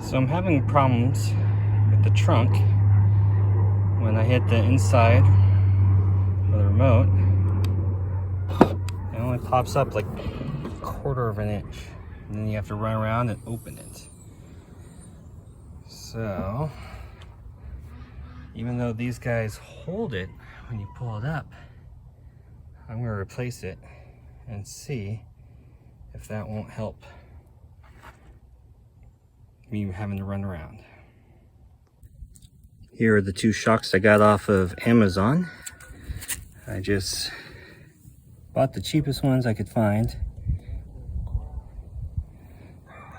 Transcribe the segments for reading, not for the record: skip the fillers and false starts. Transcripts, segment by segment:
So I'm having problems with the trunk when I hit the inside of the remote. It only pops up like a quarter of an inch, and then you have to run around and open it. So even though these guys hold it when you pull it up, I'm going to replace it and see if that won't help me having to run around. Here are the two shocks I got off of Amazon. I just bought the cheapest ones I could find,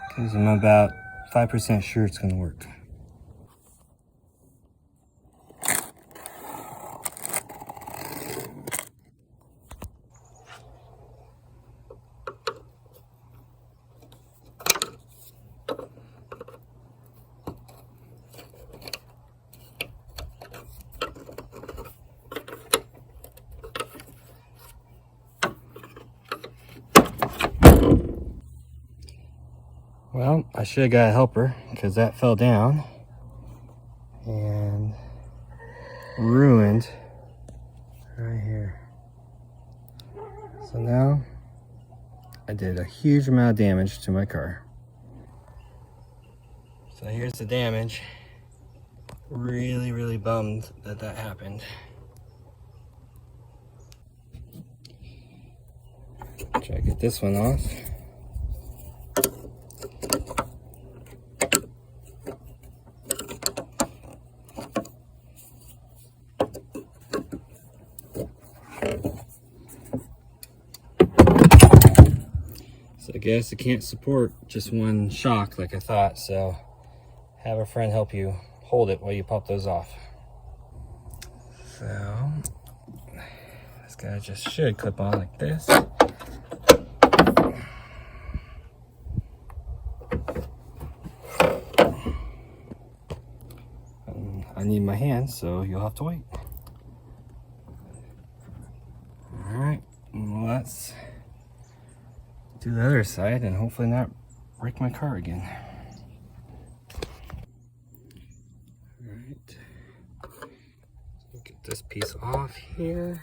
because I'm about 5% sure it's going to work. Well, I should have got a helper, because that fell down and ruined right here. So now I did a huge amount of damage to my car. So here's the damage. Really bummed that that happened. Try to get this one off. So I guess it can't support just one shock like I thought, so have a friend help you hold it while you pop those off. So this guy just should clip on like this. I need my hands, so you'll have to wait. Alright, let's do the other side and hopefully not wreck my car again. Alright, get this piece off here.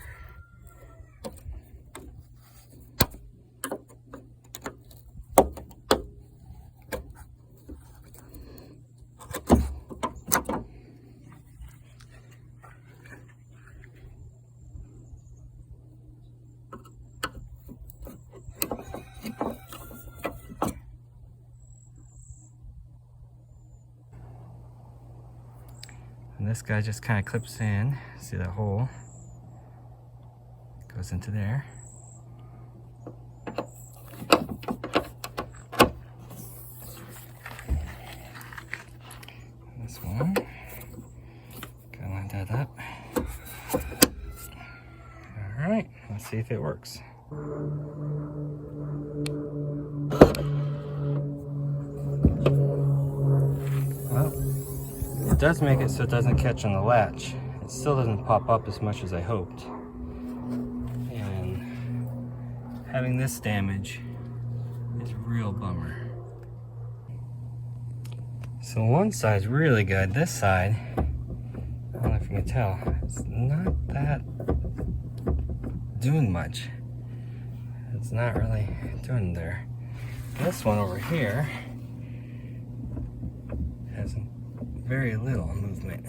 And this guy just kind of clips in. See that hole? Goes into there. This one. Gotta line that up. Alright, let's see if it works. Well, it does make it so it doesn't catch on the latch. It still doesn't pop up as much as I hoped. And having this damage is a real bummer. So one side's really good. This side, I don't know if you can tell, it's not that doing much. It's not really doing there. This one over here has very little movement.